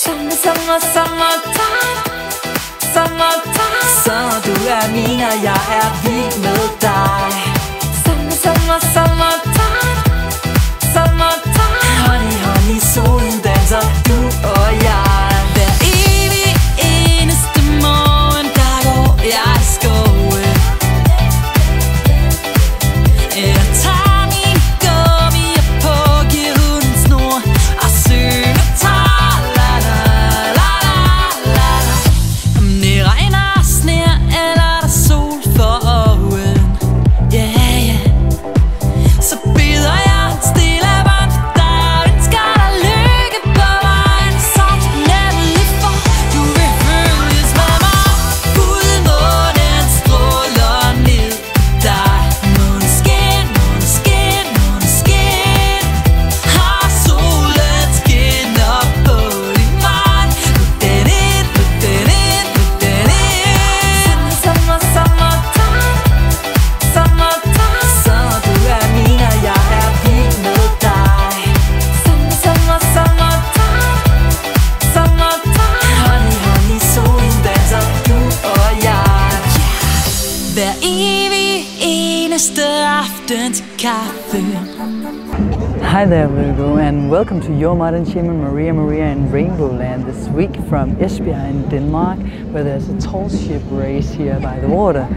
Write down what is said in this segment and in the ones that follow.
Summertime, summertime. Så du min, og jeg vild med dig. Summertime, summertime. Honey, solen danser, du og jeg. Hver evig eneste morgen, der går jeg i skoven. Jeg tager min gummier på, giver hunden snor og synger tar. Hi there Virgo, and welcome to your modern shaman Maria in RainbowLand this week from Esbjerg Denmark, where there's a tall ship race here by the water.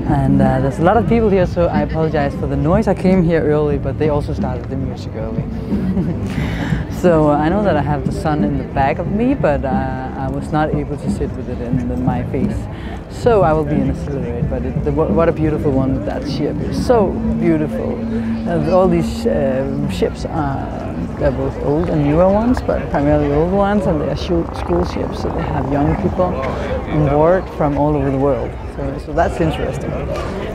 And there's a lot of people here, so I apologize for the noise. I came here early, but they also started the music early. So I know that I have the sun in the back of me, but I was not able to sit with it in my face. So I will be in a silhouette, but what a beautiful one that ship is. So beautiful. All these ships they're both old and newer ones, but primarily old ones, and they are school ships, so they have young people on board from all over the world. So that's interesting.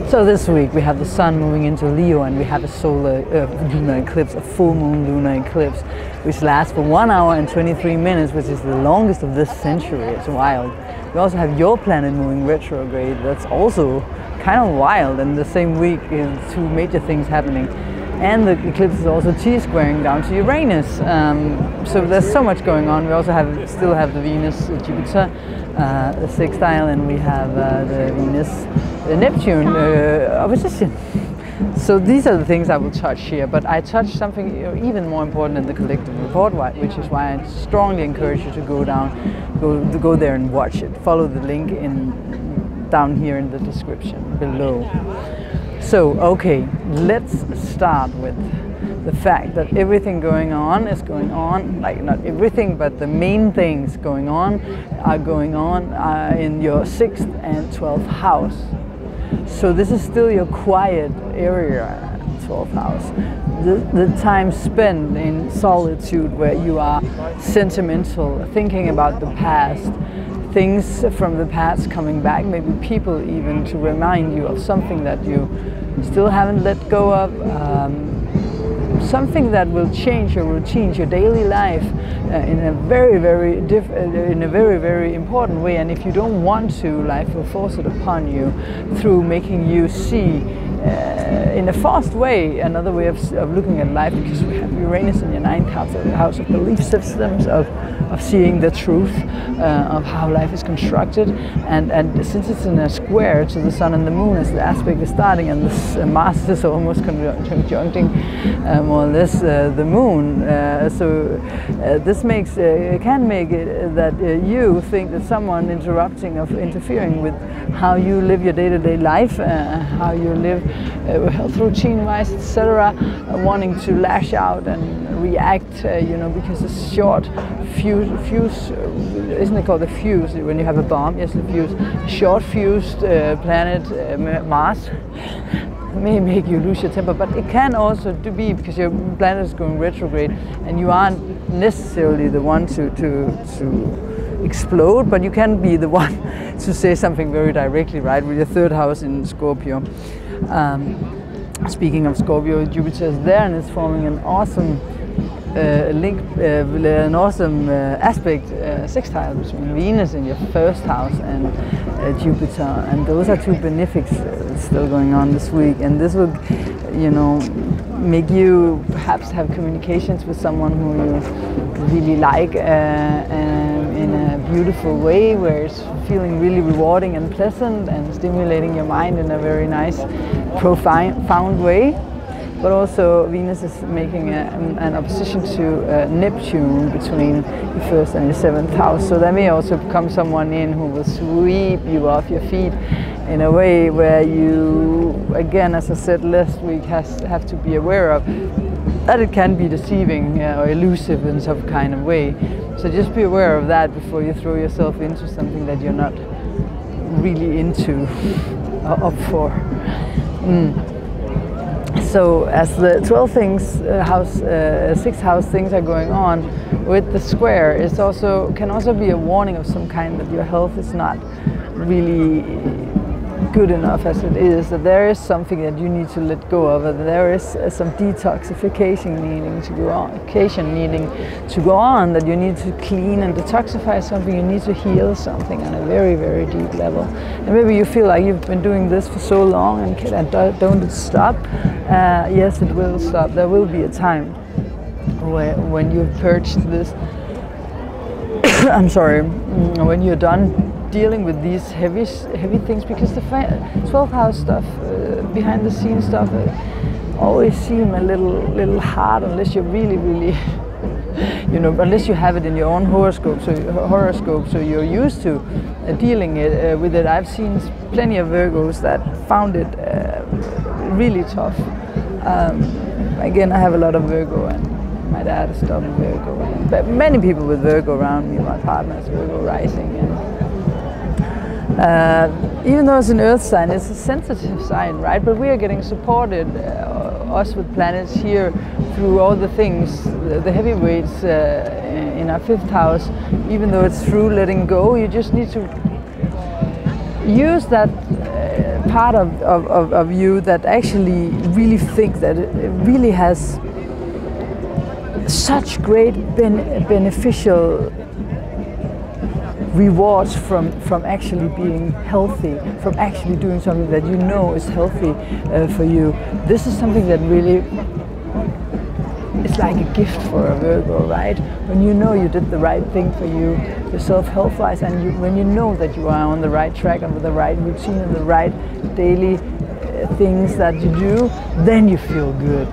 So this week we have the sun moving into Leo, and we have a solar lunar eclipse, a full moon lunar eclipse, which lasts for 1 hour and 23 minutes, which is the longest of this century. It's wild. We also have your planet moving retrograde. That's also kind of wild, and the same week two major things happening. And the eclipse is also T-squaring down to Uranus. So there's so much going on. We also still have the Venus-Jupiter sextile, and we have the Venus-Neptune opposition. So these are the things I will touch here, but I touched something even more important in the collective report, which is why I strongly encourage you to go there and watch it. Follow the link down here in the description below. So, okay, let's start with the fact that everything going on is going on, like not everything, but the main things going on are going on in your 6th and 12th house. So this is still your quiet area, 12th house. The time spent in solitude, where you are sentimental, thinking about the past, things from the past coming back, maybe people even to remind you of something that you still haven't let go of, something that will change your routines, your daily life in a very important way. And if you don't want to, life will force it upon you through making you see in a fast way another way of looking at life, because we have Uranus in your 9th house, the house of belief systems, of seeing the truth of how life is constructed. And since it's in a square to the sun and the moon as the aspect is starting, and this Mars is almost conjuncting more or less the moon, this can make it that you think that someone interfering with how you live your day-to-day life, how you live health routine-wise, etc., wanting to lash out and react, because a short fuse, isn't it called a fuse when you have a bomb? Yes, the fuse. Short fused planet Mars may make you lose your temper, but it can also be because your planet is going retrograde, and you aren't necessarily the one to explode, but you can be the one to say something very directly, right? With your 3rd house in Scorpio. Speaking of Scorpio, Jupiter is there and is forming an awesome aspect, sextile between Venus in your 1st house and Jupiter, and those are two benefics still going on this week, and this will, make you perhaps have communications with someone who you really like, beautiful way, where it's feeling really rewarding and pleasant and stimulating your mind in a very nice, profound way. But also Venus is making an opposition to Neptune between your 1st and your 7th house. So there may also come someone in who will sweep you off your feet in a way where you, again, as I said last week, have to be aware of that it can be deceiving or elusive in some kind of way. So just be aware of that before you throw yourself into something that you're not really into or up for. So as the 12 things, 6th house things are going on with the square, it also can also be a warning of some kind that your health is not really good enough as it is, that there is something that you need to let go of, that there is some detoxification needing to go on, that you need to clean and detoxify something, you need to heal something on a very, very deep level. And maybe you feel like you've been doing this for so long and don't it stop? Yes, it will stop. There will be a time when you've purged this, I'm sorry, when you're done dealing with these heavy things, because the 12th house stuff, behind the scenes stuff, always seem a little hard unless you're really, you know, unless you have it in your own horoscope, so you're used to dealing with it. I've seen plenty of Virgos that found it really tough. Again, I have a lot of Virgo, and my dad is double Virgo, but many people with Virgo around me, my partner is Virgo rising, and even though it's an earth sign, it's a sensitive sign, right? But we are getting supported, us with planets here, through all the things, the heavyweights in our 5th house. Even though it's through letting go, you just need to use that part of you that actually really think that it really has such great beneficial rewards from actually being healthy, from actually doing something that you know is healthy for you. This is something that really, it's like a gift for a Virgo, right? When you know you did the right thing for you, yourself health-wise, and when you know that you are on the right track and with the right routine and the right daily things that you do, then you feel good.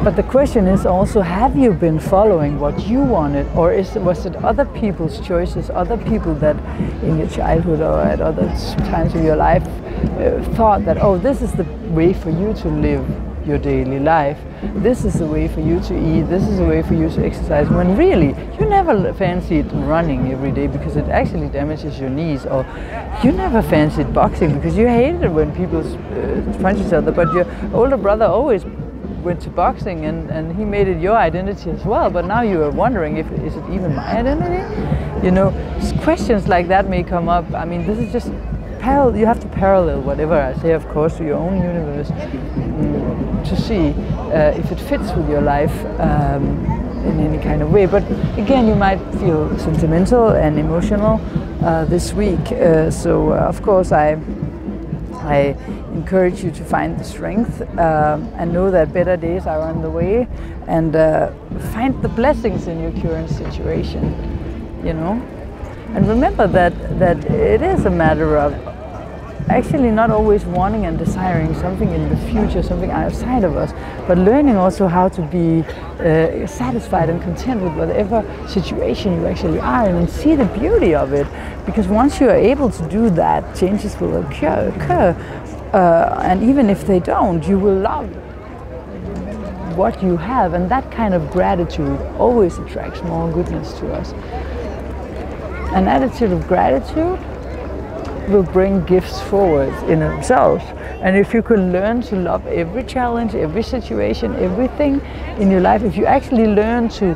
But the question is also, have you been following what you wanted, or was it other people's choices, other people that in your childhood or at other times of your life thought that, oh, this is the way for you to live your daily life, this is the way for you to eat, this is the way for you to exercise, when really you never fancied running every day because it actually damages your knees, or you never fancied boxing because you hated when people punch each other, but your older brother always went to boxing and he made it your identity as well, but now you are wondering if is it even my identity? You know, questions like that may come up. I mean, this is just you have to parallel whatever I say, of course, to your own universe to see if it fits with your life in any kind of way. But again, you might feel sentimental and emotional this week, so of course I encourage you to find the strength and know that better days are on the way, and find the blessings in your current situation, you know. And remember that it is a matter of actually not always wanting and desiring something in the future, something outside of us, but learning also how to be satisfied and content with whatever situation you actually are in, and see the beauty of it. Because once you are able to do that, changes will occur. And even if they don't, you will love what you have, and that kind of gratitude always attracts more goodness to us. An attitude of gratitude will bring gifts forward in themselves. And if you can learn to love every challenge, every situation, everything in your life, if you actually learn to,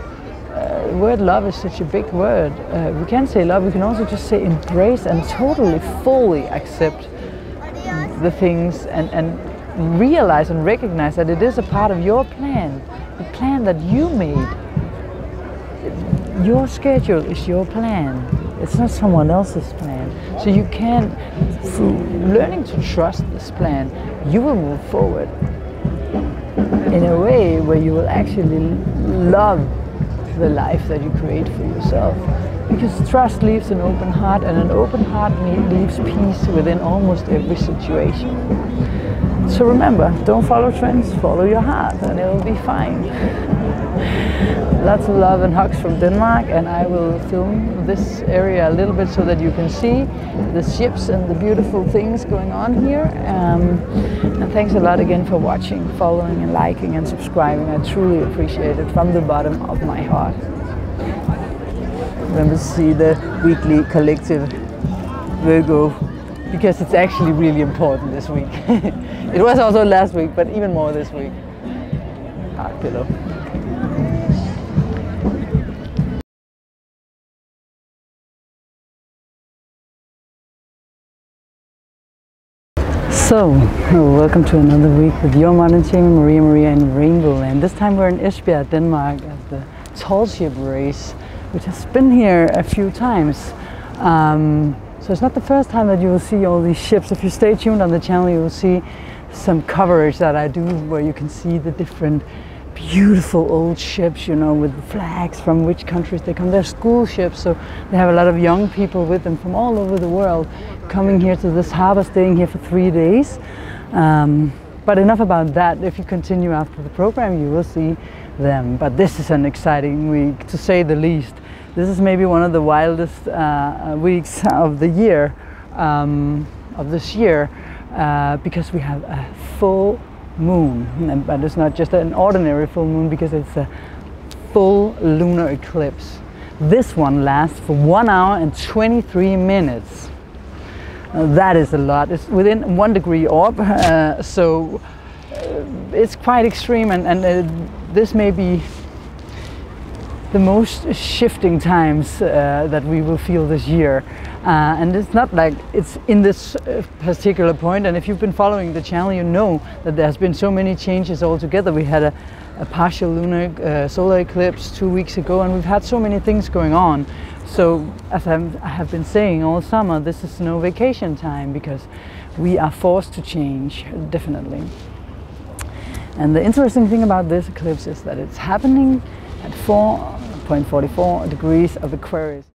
the word love is such a big word. We can say love, we can also just say embrace and totally, fully accept the things, and realize and recognize that it is a part of your plan, the plan that you made. Your schedule is your plan. It's not someone else's plan. So you can, through learning to trust this plan, you will move forward in a way where you will actually love the life that you create for yourself. Because trust leaves an open heart, and an open heart leaves peace within almost every situation. So remember, don't follow trends, follow your heart, and it'll be fine. Lots of love and hugs from Denmark, and I will film this area a little bit so that you can see the ships and the beautiful things going on here. And thanks a lot again for watching, following and liking and subscribing. I truly appreciate it from the bottom of my heart. Remember to see the weekly collective Virgo, because it's actually really important this week. It was also last week, but even more this week. Heart pillow. So, welcome to another week with your modern shaman Maria in RainbowLand. This time we're in Esbjerg Denmark at the tall ship race, which has been here a few times. So it's not the first time that you will see all these ships. If you stay tuned on the channel, you will see some coverage that I do where you can see the different beautiful old ships, you know, with flags from which countries they come. They're school ships, so they have a lot of young people with them from all over the world coming here to this harbor, staying here for 3 days. But enough about that. If you continue after the program, you will see them. But this is an exciting week, to say the least. This is maybe one of the wildest weeks of the year, of this year, because we have a full moon, but it's not just an ordinary full moon, because it's a full lunar eclipse. This one lasts for 1 hour and 23 minutes. That is a lot. It's within 1 degree orb, so it's quite extreme, and this may be the most shifting times that we will feel this year. And it's not like it's in this particular point, and if you've been following the channel, you know that there's been so many changes altogether. We had a partial lunar solar eclipse 2 weeks ago, and we've had so many things going on. So as I have been saying all summer, this is no vacation time, because we are forced to change, definitely. And the interesting thing about this eclipse is that it's happening at 4.44 degrees of Aquarius.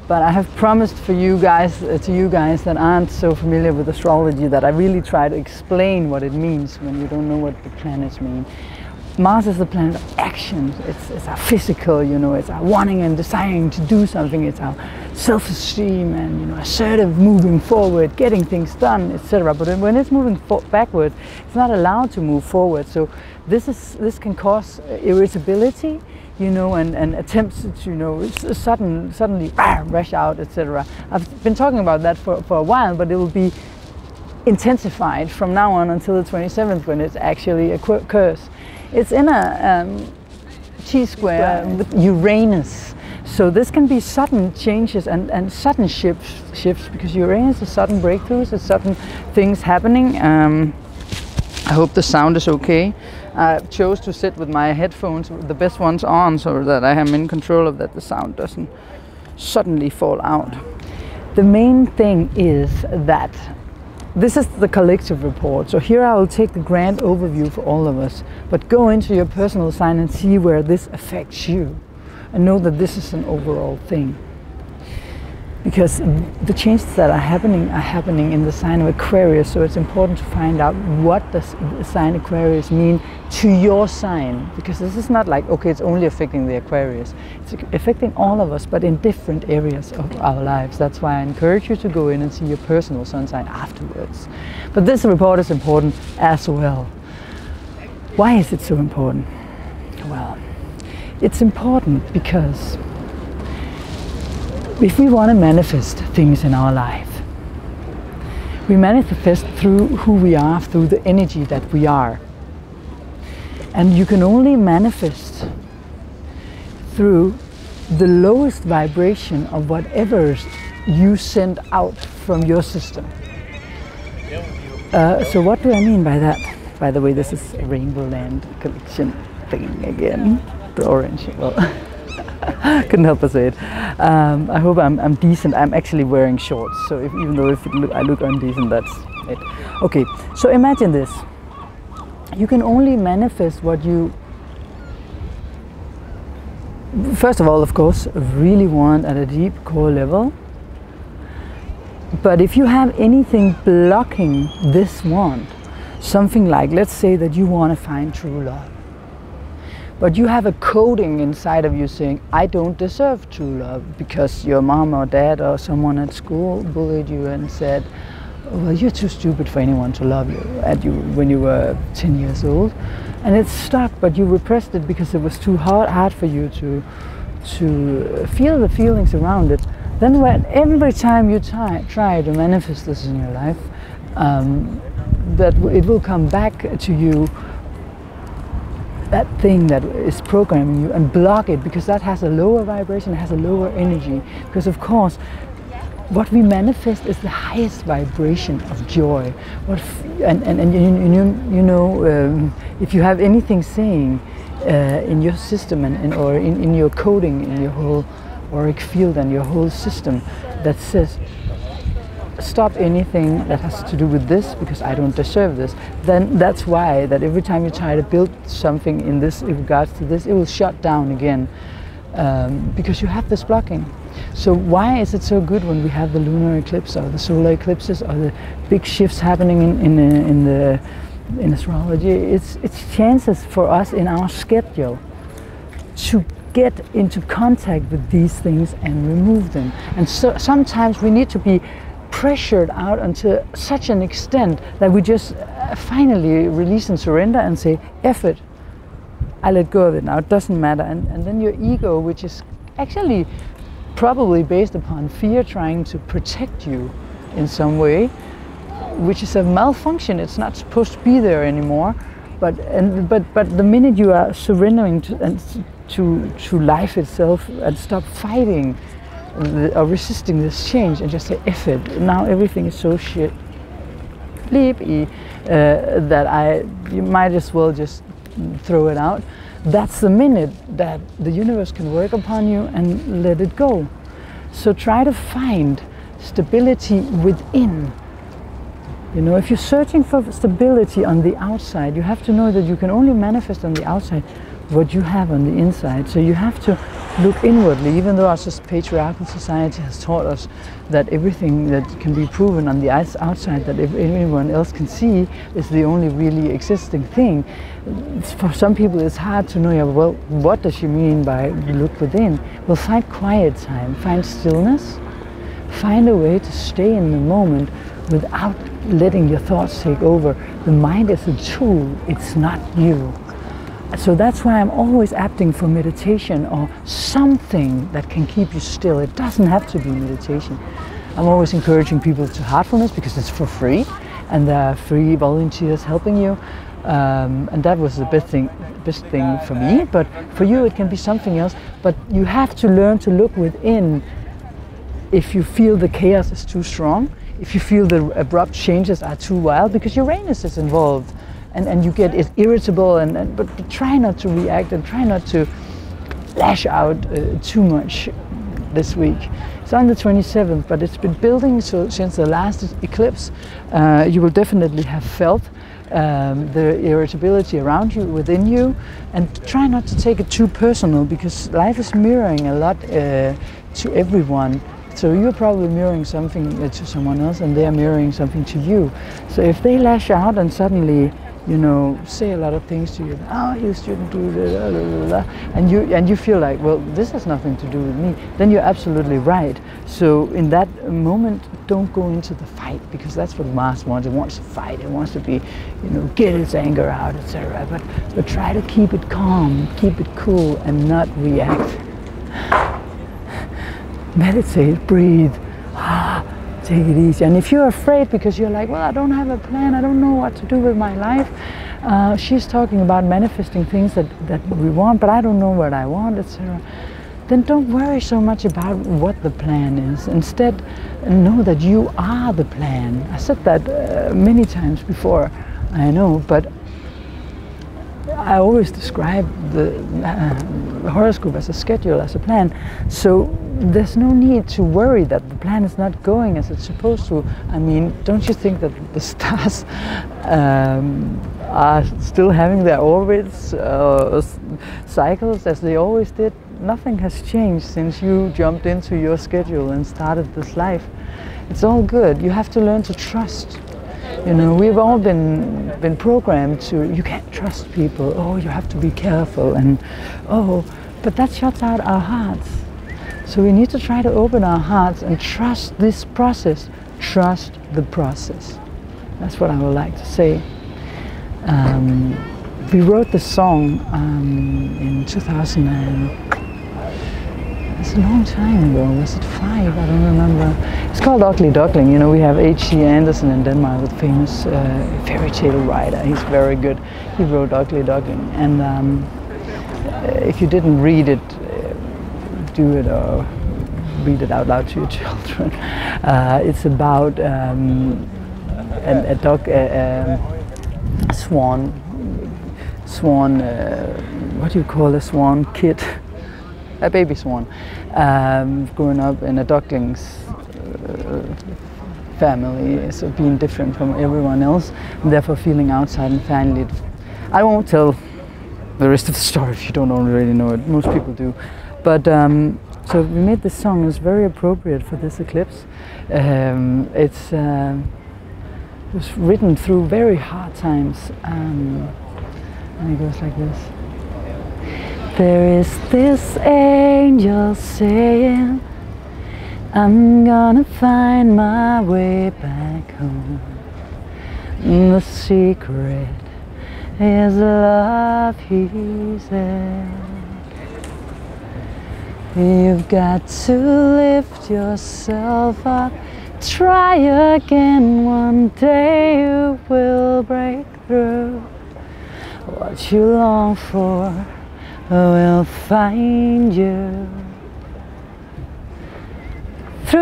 But I have promised for you guys, to you guys that aren't so familiar with astrology, that I really try to explain what it means when you don't know what the planets mean. Mars is the planet of action. It's our physical, you know, it's our wanting and desiring to do something. It's our self-esteem and, you know, assertive, moving forward, getting things done, etc. But when it's moving backwards, it's not allowed to move forward. So this can cause irritability, you know, and attempts to, you know, suddenly rush out, etc. I've been talking about that for a while, but it will be intensified from now on until the 27th, when it actually occurs. It's in a T-square with Uranus. So this can be sudden changes and sudden shifts, because Uranus is sudden breakthroughs, it's sudden things happening. I hope the sound is okay. I chose to sit with my headphones, the best ones on, so that I am in control of that the sound doesn't suddenly fall out. The main thing is that this is the collective report. So here I will take the grand overview for all of us, but go into your personal sign and see where this affects you, and know that this is an overall thing. Because the changes that are happening in the sign of Aquarius, so it's important to find out what does the sign Aquarius mean to your sign. Because this is not like, okay, it's only affecting the Aquarius. It's affecting all of us, but in different areas of our lives. That's why I encourage you to go in and see your personal sun sign afterwards. But this report is important as well. Why is it so important? Well, it's important because if we want to manifest things in our life, we manifest through who we are, through the energy that we are. And you can only manifest through the lowest vibration of whatever you send out from your system. So what do I mean by that? By the way, this is a RainbowLand collection thing again. The orange. Well, couldn't help but say it. I hope I'm decent. I'm actually wearing shorts, so even though I look undecent, that's it. Okay, so imagine this. You can only manifest what you first of all, of course, really want at a deep core level. But if you have anything blocking this want, something like, let's say that you want to find true love, but you have a coding inside of you saying, I don't deserve true love because your mom or dad or someone at school bullied you and said, well, you're too stupid for anyone to love you when you were 10 years old. And it's stuck, but you repressed it because it was too hard for you to feel the feelings around it. Then every time you try to manifest this in your life, that it will come back to you, that thing that is programming you, and block it, because that has a lower vibration, it has a lower energy. Because of course, what we manifest is the highest vibration of joy. You know, if you have anything saying in your system or in your coding, in your whole auric field and your whole system, that says, stop anything that has to do with this because I don't deserve this, then that's why that every time you try to build something in regards to this, it will shut down again, because you have this blocking. So why is it so good when we have the lunar eclipse or the solar eclipses or the big shifts happening in astrology? It's chances for us in our schedule to get into contact with these things and remove them. And so sometimes we need to be pressured out until such an extent that we just finally release and surrender and say, F it, I let go of it now, it doesn't matter. And then your ego, which is actually probably based upon fear, trying to protect you in some way, which is a malfunction. It's not supposed to be there anymore. But the minute you are surrendering to life itself and stop fighting or resisting this change and just say, F it, now everything is so shit, bleep, that you might as well just throw it out. That's the minute that the universe can work upon you and let it go. So try to find stability within. You know, if you're searching for stability on the outside, you have to know that you can only manifest on the outside what you have on the inside. So you have to look inwardly, even though our patriarchal society has taught us that everything that can be proven on the outside, that if anyone else can see, is the only really existing thing. For some people it's hard to know, yeah, well, what does she mean by look within? Well, find quiet time, find stillness, find a way to stay in the moment without letting your thoughts take over. The mind is a tool, it's not you. So that's why I'm always opting for meditation or something that can keep you still. It doesn't have to be meditation. I'm always encouraging people to heartfulness because it's for free and there are free volunteers helping you. And that was the best thing for me, but for you it can be something else. But you have to learn to look within if you feel the chaos is too strong, if you feel the abrupt changes are too wild, because Uranus is involved. And you get irritable, but try not to react and try not to lash out too much this week. It's on the 27th, but it's been building since the last eclipse. You will definitely have felt the irritability around you, within you, and try not to take it too personal, because life is mirroring a lot to everyone. So you're probably mirroring something to someone else and they're mirroring something to you. So if they lash out and suddenly, you know, say a lot of things to you, oh, you shouldn't do that, and you feel like, well, this has nothing to do with me, then you're absolutely right. So in that moment, don't go into the fight, because that's what Mars wants. It wants to fight, it wants to be, you know, get its anger out, etc. But try to keep it calm, keep it cool, and not react. Meditate, breathe. Take it easy. And if you're afraid because you're like, well, I don't have a plan, I don't know what to do with my life. She's talking about manifesting things that we want, but I don't know what I want, etc. Then don't worry so much about what the plan is. Instead, know that you are the plan. I said that many times before, I know, but I always describe the horoscope as a schedule, as a plan. So there's no need to worry that the plan is not going as it's supposed to. I mean, don't you think that the stars are still having their orbits, cycles as they always did. Nothing has changed since you jumped into your schedule and started this life. It's all good. You have to learn to trust. You know, we've all been programmed to, you can't trust people, oh, you have to be careful, and oh, but that shuts out our hearts. So we need to try to open our hearts and trust this process. Trust the process. That's what I would like to say. We wrote the song in 2000. It's a long time ago. Was it 5? I don't remember. It's called Ugly Duckling. You know, we have H.C. Andersen in Denmark, the famous fairy tale writer. He's very good. He wrote Ugly Duckling. And if you didn't read it, do it or read it out loud to your children. It's about a duck, swan, what do you call a swan kid? A baby swan, growing up in a duckling's family, so being different from everyone else, and therefore feeling outside and finding it. I won't tell the rest of the story if you don't already know it. Most people do. But so we made this song. It's very appropriate for this eclipse. It was written through very hard times, and it goes like this. There is this angel saying, I'm gonna find my way back home. And the secret is love, he said. You've got to lift yourself up, try again, one day you will break through. What you long for will find you. Through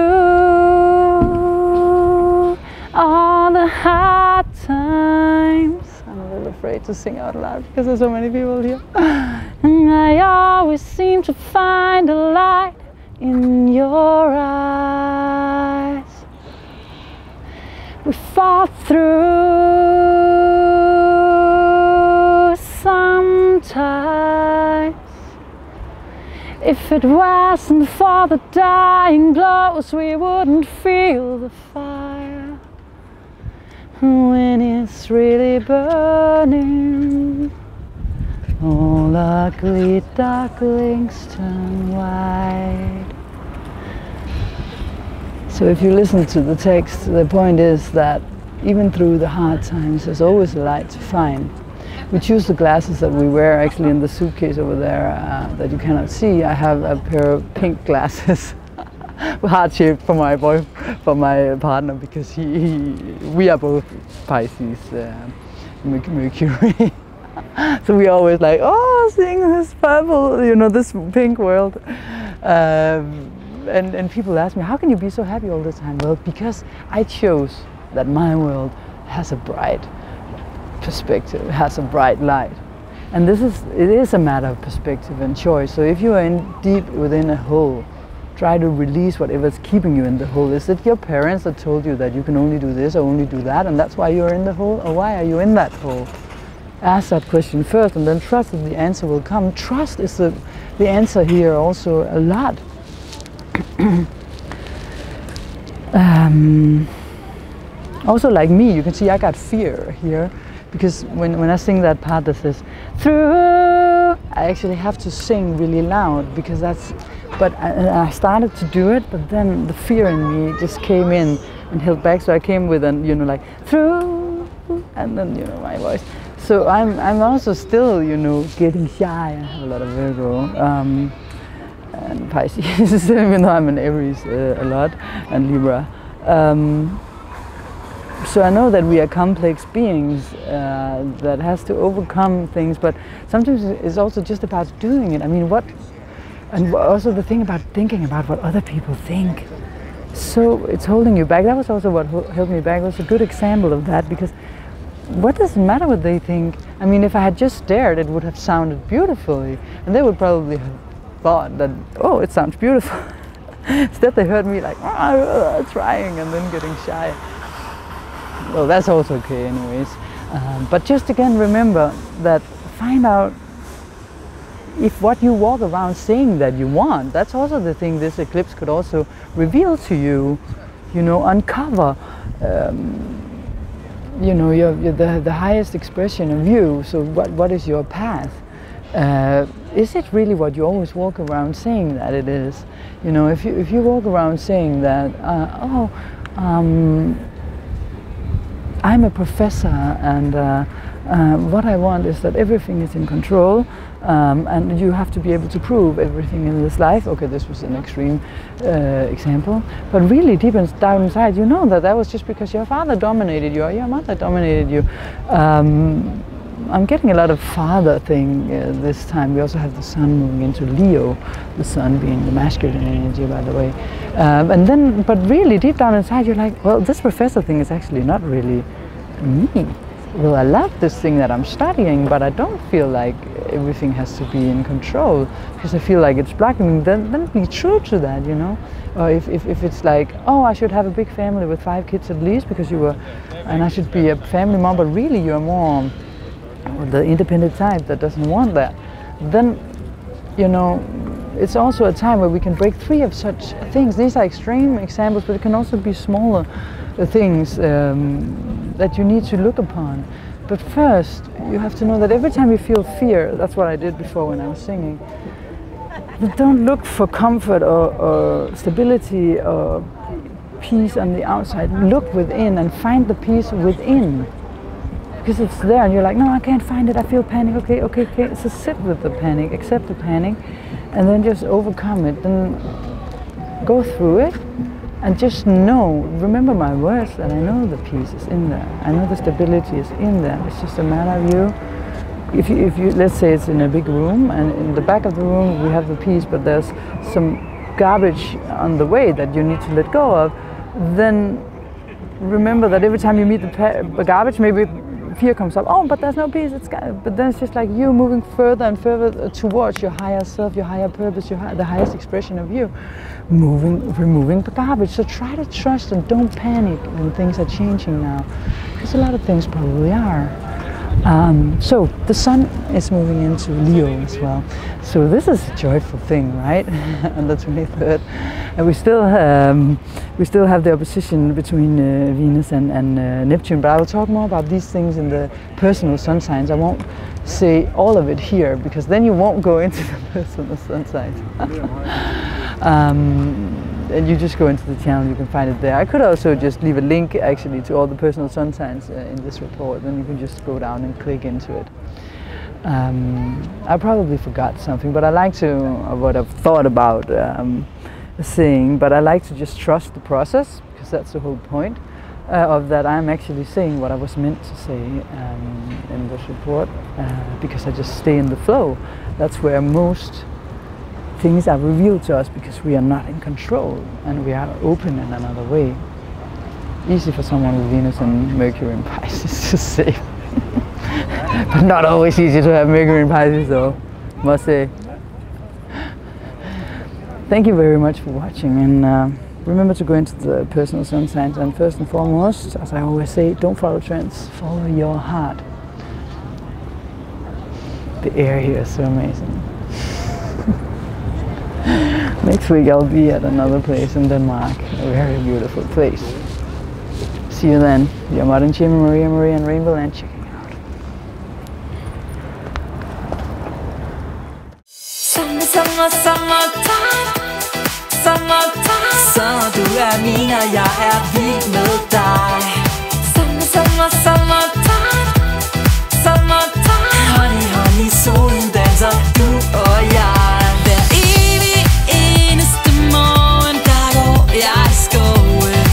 all the hard times. I'm a little afraid to sing out loud because there's so many people here. And I always seem to find a light in your eyes. We fought through sometimes. If it wasn't for the dying glows, we wouldn't feel the fire. When it's really burning, all ugly ducklings turn white. So if you listen to the text, the point is that even through the hard times, there's always a light to find. We choose the glasses that we wear actually in the suitcase over there that you cannot see. I have a pair of pink glasses, heart-shaped for my partner, because we are both Pisces, Mercury. So we always like, oh, seeing this purple, you know, this pink world. And people ask me, how can you be so happy all the time? Well, because I chose that my world has a bright perspective, has a bright light. And it is a matter of perspective and choice. So if you are deep within a hole, try to release whatever's keeping you in the hole. Is it your parents that told you that you can only do this or only do that, and that's why you're in the hole? Or why are you in that hole? Ask that question first, and then trust that the answer will come. Trust is the answer here also a lot. Also, like me, you can see I got fear here, because when I sing that part that says through, I actually have to sing really loud, because that's. But I started to do it, but then the fear in me just came in and held back. So I came with an, you know, like through, and then, you know, my voice. So I'm also still, you know, getting shy. I have a lot of Virgo and Pisces, even though I'm an Aries a lot, and Libra. So I know that we are complex beings that has to overcome things, but sometimes it's also just about doing it. I mean, and also the thing about thinking about what other people think. So it's holding you back. That was also what held me back. It was a good example of that, because what does it matter what they think? I mean, if I had just stared, it would have sounded beautifully, and they would probably have thought that, oh, it sounds beautiful. Instead, they heard me like, trying and then getting shy. Well, that's also okay anyways. But just again, remember that, find out if what you walk around saying that you want, that's also the thing this eclipse could also reveal to you, you know, uncover, you know, the highest expression of you. So what is your path? Is it really what you always walk around saying that it is? You know, if you walk around saying that, I'm a professor and what I want is that everything is in control, and you have to be able to prove everything in this life. Okay, this was an extreme example, but really deep down inside, you know that was just because your father dominated you or your mother dominated you. I'm getting a lot of father thing this time. We also have the sun moving into Leo, the sun being the masculine energy, by the way. And then, but really deep down inside, you're like, well, this professor thing is actually not really me. Well, I love this thing that I'm studying, but I don't feel like everything has to be in control because I feel like it's blocking me. Then be true to that, you know. Or if it's like, oh, I should have a big family with 5 kids at least because you were, and I should be a family mom, but really you're more the independent type that doesn't want that, then, you know, it's also a time where we can break free of such things. These are extreme examples, but it can also be smaller things that you need to look upon. But first, you have to know that every time you feel fear, that's what I did before when I was singing, don't look for comfort or stability or peace on the outside. Look within and find the peace within. Because it's there and you're like, no, I can't find it, I feel panic, okay. So sit with the panic, accept the panic, and then just overcome it. Then go through it and just know, remember my words, that I know the peace is in there. I know the stability is in there. It's just a matter of you. If you, let's say it's in a big room and in the back of the room we have the peace, but there's some garbage on the way that you need to let go of, then remember that every time you meet the garbage, maybe fear comes up, oh, but there's no peace, but then it's just like you moving further and further towards your higher self, your higher purpose, the highest expression of you, removing the garbage. So try to trust and don't panic when things are changing now, because a lot of things probably are. So the sun is moving into Leo as well. So this is a joyful thing, right? On the 23rd. And we still have the opposition between Venus and Neptune, but I will talk more about these things in the personal sun signs. I won't say all of it here, because then you won't go into the personal sun signs. And you just go into the channel, you can find it there. I could also just leave a link actually to all the personal sun signs in this report, then you can just go down and click into it. I probably forgot something, but I like to, what I've thought about saying, but I like to just trust the process, because that's the whole point of that. I'm actually saying what I was meant to say in this report, because I just stay in the flow. That's where most things are revealed to us, because we are not in control and we are open in another way. Easy for someone with Venus and Mercury in Pisces to say, but not always easy to have Mercury in Pisces, though, must say. Thank you very much for watching, and remember to go into the personal sun signs, and first and foremost, as I always say, don't follow trends, follow your heart. The air here is so amazing. Next week I'll be at another place in Denmark, a very beautiful place. See you then. Your modern shaman Maria and RainbowLand checking out. Så du min og jeg vild med dig. Honey, honey, solen danser, du og jeg. Hver evig eneste morgen, der går jeg i skoven.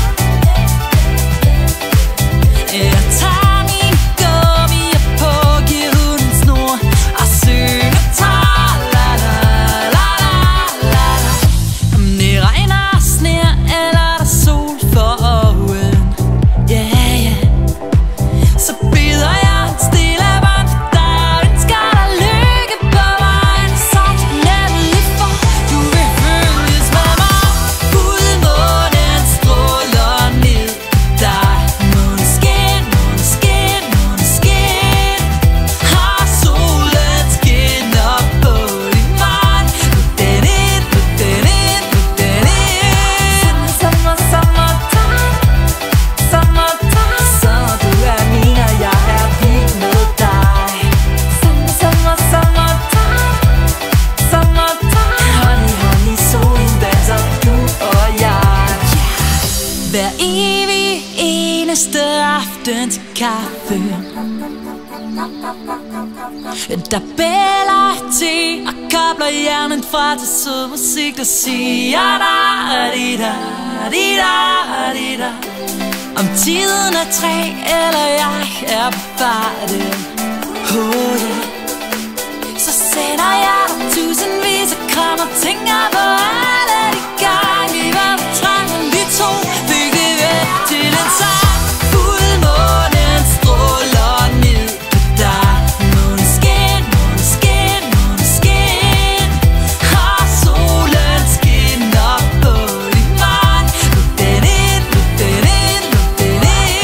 Jeg tager min gummier på, giver hunden snor og synger tra-la-la-la-la-la. Om det regner og sner, eller der sol for øjen, yeah, yeah. eneste aften til kaffe. Der bæler te og kobler hjernen fra til sød musik, der siger da-di-da-di-da-di-da. Om tiden er 3, eller jeg er på farten, oh yeah. Så sender jeg dig tusindvis af kram og tænker på alle de gange vi var på trangen. Vi to fik det væk til en sang. Fuldmånen stråler ned på dig. Måneskin, måneskin, måneskin. Og solen skinner på din mand. Luk den ind, luk den ind, luk den ind.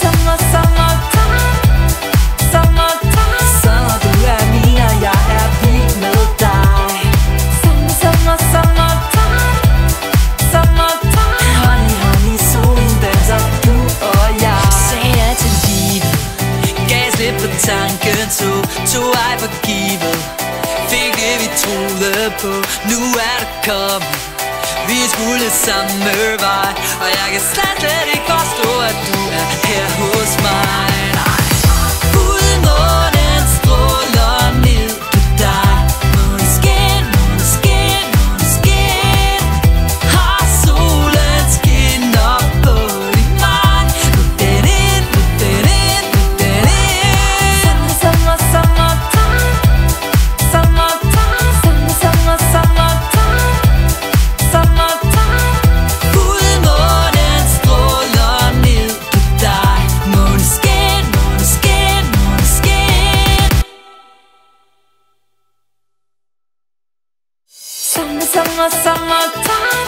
Sommer, sommertime, sommertime. Sommer, du er min og jeg er vild med dig. Sommer, sommer, sommertime, sommertime. Honey, honey, solen danser, du og jeg. Sagde jeg til livet, gav slip på tanken, tog ej for givet. Fik det vi troede på, nu er det kommet. Vi skulle samme vej, og jeg kan slet ikke forstå, at du er her hos mig. Nej. Fuldmånen stråler ned på dig. Måneskin, måneskin, måneskin. Og solen skinner på din mand. Luk den ind, luk den ind, luk den ind. Sommer, sommertime, sommertime. Sommer, sommertime, sommertime. Fuldmånen stråler ned på dig. Måneskin, måneskin, måneskin. Sommer, sommer, sommertime,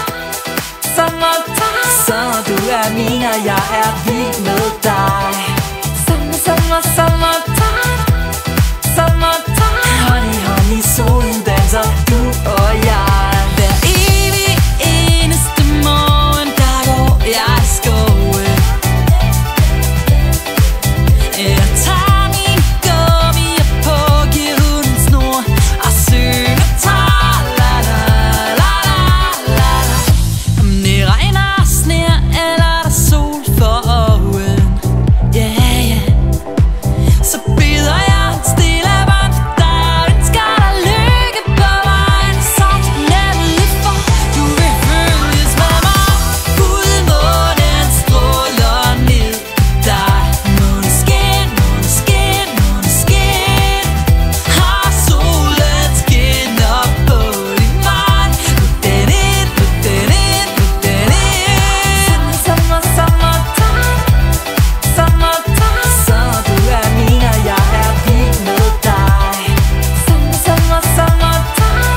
sommertime. Sommer, du er min og jeg er vild med dig. Sommer, sommer, sommertime, sommertime. Honey, honey, solen danser, du og jeg. Hver evig eneste morgen, der går jeg i skoven. Jeg tager min gummier på, giver hunden snor og synger tra-la-la-la-la-la. Om det regner og sner, eller der er sol for øjen, yeah, yeah. Så bider jeg en stille bånd for dig og ønsker dig lykke på vejen. Så nemlig for du vil følges med mig. Fuldmånen stråler ned på dig. Måneskin, måneskin, måneskin. Og solen skinner på din mand. Luk den ind, luk den ind, luk den ind. Sommer, sommertime, sommertime. Sommer, du er min og jeg er vild med dig. Sommer, sommer, sommertime,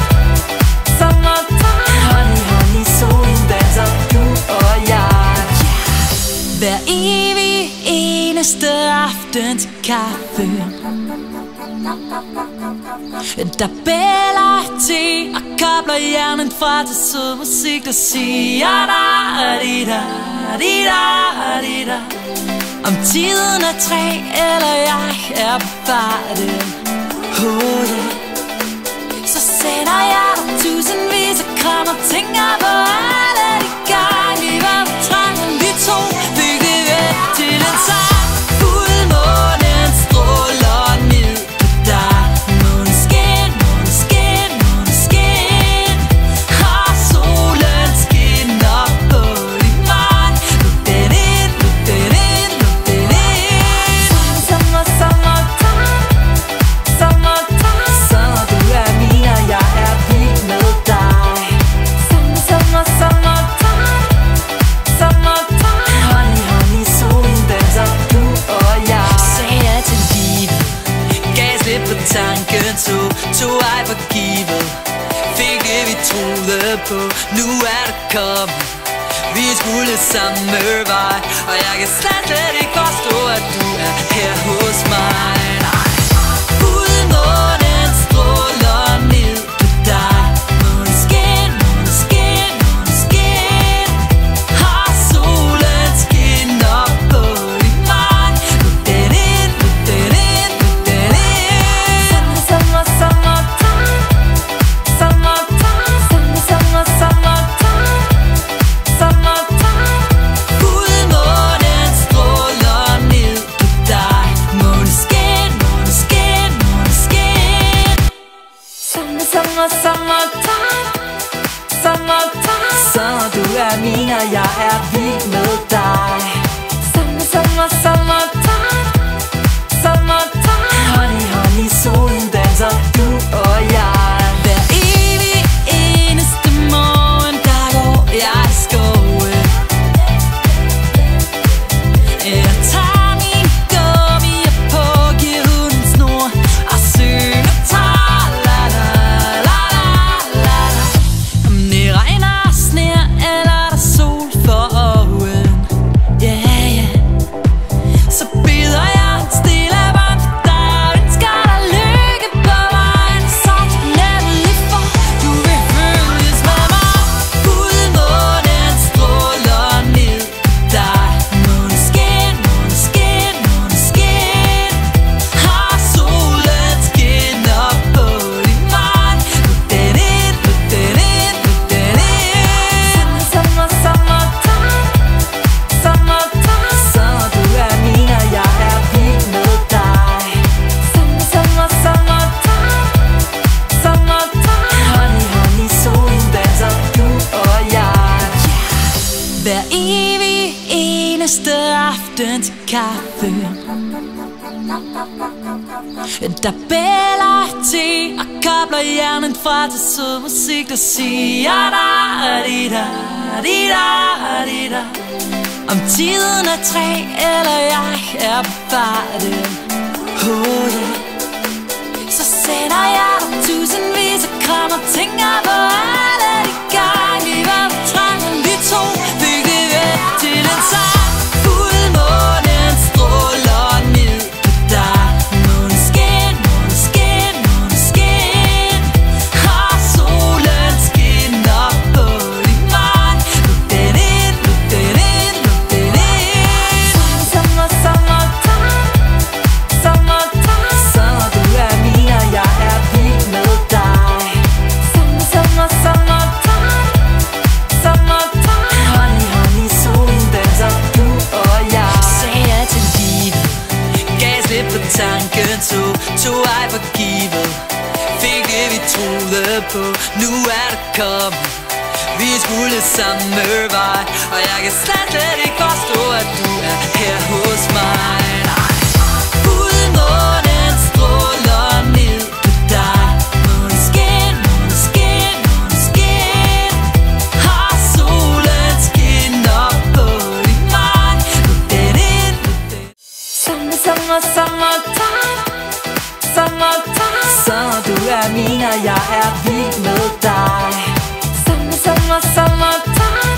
sommertime. Honey, honey, solen danser, du og jeg. Hver evig eneste aften til kaffe. Der bæler te og kobler hjernen fra til sød musik, der siger da-di-da-di-da-di-da. Om tiden er 3, eller jeg er på farten, oh yeah. Så sender jeg dig tusindvis af kram og tænker på alle de gange vi var på trangen. Vi to fik det væk til en sang. Fuldmånen stråler ned på dig. Måneskin, måneskin, måneskin. Og solen skinner på din mand. Luk den ind, luk den ind, luk den ind. Sommer, sommertime, sommertime. Sommer, du er min og jeg er vild med dig. Sommer, sommer, sommertime, sommertime. Honey, honey, solen danser, du og jeg. Sagde jeg til livet, gav slip på tanken, tog ej for givet. Fik det vi troede på, nu er det kommet. Vi skulle samme vej, og jeg kan slet ikke forstå, at du er her hos mig. Nej. Fuldmånen stråler ned på dig. Måneskin, måneskin, måneskin. Og solen skinner på din mand. Luk den ind, luk den ind, luk den ind. Sommer, sommertime, sommertime. Sommer, sommer, sommertime, sommertime. Fuldmånen summertime, summertime. Så du er min, og jeg er vild med dig. Summertime, summertime. Honey, honey, solen danser, du og jeg. Hver evig eneste morgen, der går jeg i skoven. Jeg tager min gummier på, giver hunden snor og synger tra-la-la-la-la-la. Om det regner, sner eller der sol for oven, yeah, yeah. Så bider jeg en stille bånd for dig og ønsker dig lykke på vejen. Så takknemlig for, du vil følges med mig. Fuldmånen stråler ned på dig. Måneskin, måneskin, måneskin. Har solen skinner på din vej. Put den ind, put den ind, put den ind. Summertime, summertime. Så du er min, og jeg er vild med dig. Summertime, summertime. Honey, honey, solen danser, du og jeg. Hver evig eneste aften til kaffe, der bæller te og kobler hjernen fra til sød musik, der siger da-di-da-di-da-di-da-di-da. Om tiden er 3, eller jeg er på farten, oh yeah. Så sender jeg dig tusindvis af kram og tænker på alle de gange vi var på trangen. Vi to fik det væk til en sang. Fuldmånen stråler ned på dig. Måneskin, måneskin, måneskin. Har solen skinner på din vej. Luk den ind, luk den ind, luk den ind. Summertime, summertime. Så du er min, og jeg er vild med dig. Summertime, summertime. Honey, honey, solen danser, du og jeg. Sagde jeg til livet, gav slip på tanken, tog ej for givet. Fik det vi troede på, nu er det kommet. Vi skulle samme vej, og jeg kan slet ikke forstå, at du er her hos mig. Fuldmånen stråler ned på dig. Måneskin, måneskin, måneskin. Har solen skinner på din vej. Luk den ind, luk den ind. Summertime, summertime. Så du er min, og jeg er vild med dig. Summertime, summertime.